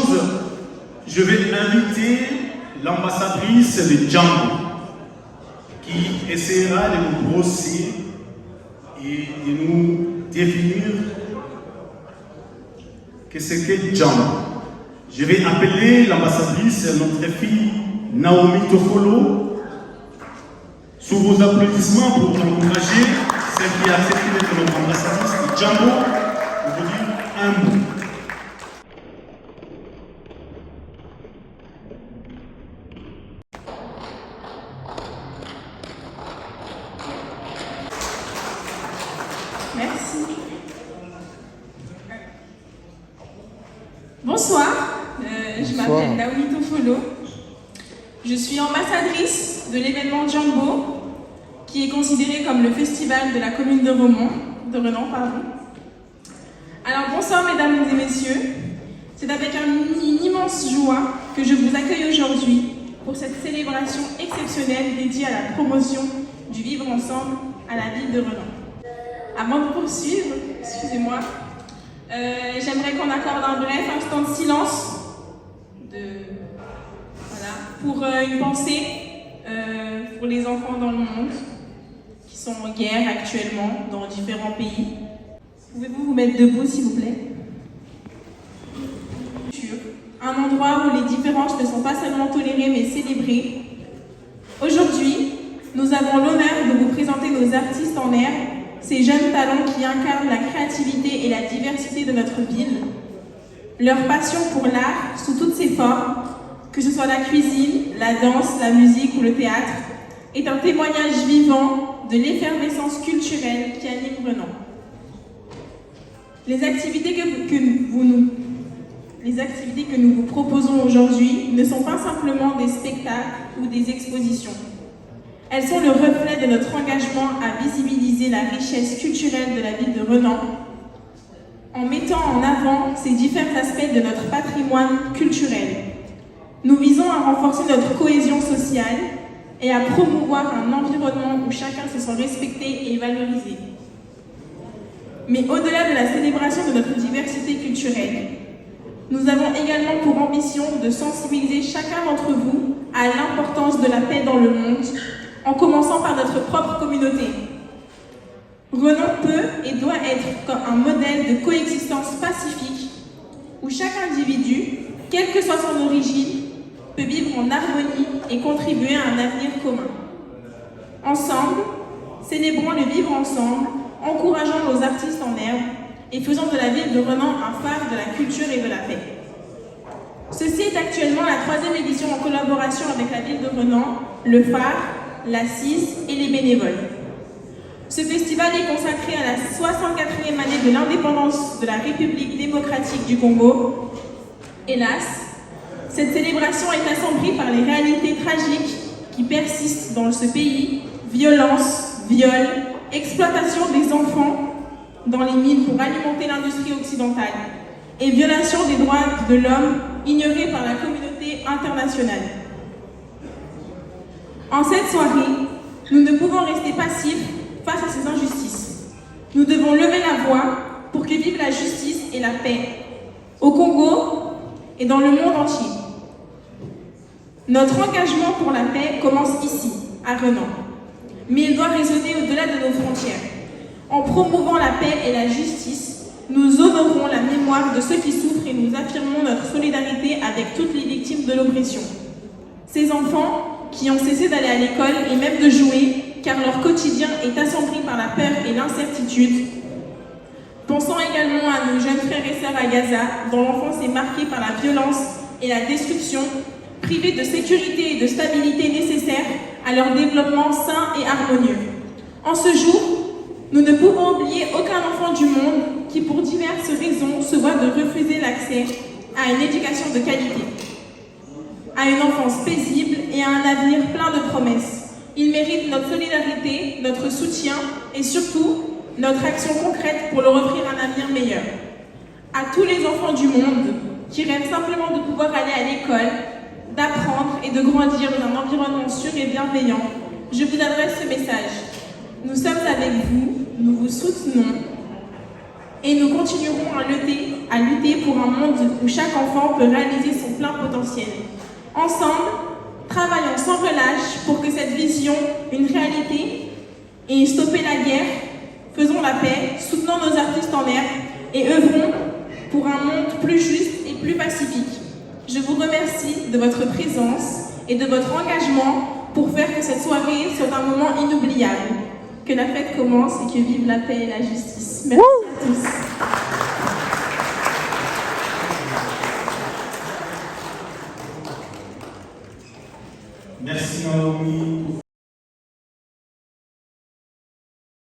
chose, je vais inviter l'ambassadrice de Django qui essaiera de nous brosser et de nous définir que c'est que Django. Je vais appeler l'ambassadrice, notre fille Naomi Tofolo. Sous vos applaudissements pour encourager celle qui a accepté d'être notre ambassadrice de Django, pour vous dire un mot. Merci. Bonsoir, je m'appelle Naomi Tofolo. Je suis ambassadrice de l'événement Django, qui est considéré comme le festival de la commune de Renan. Alors bonsoir mesdames et messieurs, c'est avec une immense joie que je vous accueille aujourd'hui pour cette célébration exceptionnelle dédiée à la promotion du vivre ensemble à la ville de Renan. Avant de poursuivre, excusez-moi, j'aimerais qu'on accorde un bref instant de silence pour une pensée pour les enfants dans le monde qui sont en guerre actuellement dans différents pays. Pouvez-vous vous mettre debout s'il vous plaît? Un endroit où les différences ne sont pas seulement tolérées mais célébrées. Aujourd'hui, nous avons l'honneur de vous présenter nos artistes en herbe, ces jeunes talents qui incarnent la créativité et la diversité de notre ville. Leur passion pour l'art sous toutes ses formes, que ce soit la cuisine, la danse, la musique ou le théâtre, est un témoignage vivant de l'effervescence culturelle qui anime Renan. Les activités que nous vous proposons aujourd'hui ne sont pas simplement des spectacles ou des expositions. Elles sont le reflet de notre engagement à visibiliser la richesse culturelle de la ville de Renan, en mettant en avant ces différents aspects de notre patrimoine culturel. Nous visons à renforcer notre cohésion sociale et à promouvoir un environnement où chacun se sent respecté et valorisé. Mais au-delà de la célébration de notre diversité culturelle, nous avons également pour ambition de sensibiliser chacun d'entre vous à l'importance de la paix dans le monde, en commençant par notre propre communauté. Renan peut et doit être comme un modèle de coexistence pacifique où chaque individu, quelle que soit son origine, peut vivre en harmonie et contribuer à un avenir commun. Ensemble, célébrons le vivre ensemble, encourageons nos artistes en herbe et faisons de la ville de Renan un phare de la culture et de la paix. Ceci est actuellement la 3e édition en collaboration avec la ville de Renan, le phare, l'Assise et les bénévoles. Ce festival est consacré à la 64e année de l'indépendance de la République démocratique du Congo. Hélas, cette célébration est assombrie par les réalités tragiques qui persistent dans ce pays: violence, viol, exploitation des enfants dans les mines pour alimenter l'industrie occidentale et violation des droits de l'homme ignorés par la communauté internationale. En cette soirée, nous ne pouvons rester passifs face à ces injustices. Nous devons lever la voix pour que vive la justice et la paix au Congo et dans le monde entier. Notre engagement pour la paix commence ici, à Renan, mais il doit résonner au-delà de nos frontières. En promouvant la paix et la justice, nous honorons la mémoire de ceux qui souffrent et nous affirmons notre solidarité avec toutes les victimes de l'oppression. Ces enfants qui ont cessé d'aller à l'école et même de jouer, car leur quotidien est assombri par la peur et l'incertitude. Pensons également à nos jeunes frères et sœurs à Gaza, dont l'enfance est marquée par la violence et la destruction, privés de sécurité et de stabilité nécessaires à leur développement sain et harmonieux. En ce jour, nous ne pouvons oublier aucun enfant du monde qui, pour diverses raisons, se voit de refuser l'accès à une éducation de qualité, à une enfance paisible et à un avenir plein de promesses. Ils méritent notre solidarité, notre soutien et surtout notre action concrète pour leur offrir un avenir meilleur. À tous les enfants du monde qui rêvent simplement de pouvoir aller à l'école, d'apprendre et de grandir dans un environnement sûr et bienveillant, je vous adresse ce message. Nous sommes avec vous, nous vous soutenons et nous continuerons à à lutter pour un monde où chaque enfant peut réaliser son plein potentiel. Ensemble, travaillons sans relâche pour que cette vision, une réalité, et stopper la guerre, faisons la paix, soutenons nos artistes en herbe et œuvrons pour un monde plus juste et plus pacifique. Je vous remercie de votre présence et de votre engagement pour faire que cette soirée soit un moment inoubliable. Que la fête commence et que vive la paix et la justice. Merci à tous.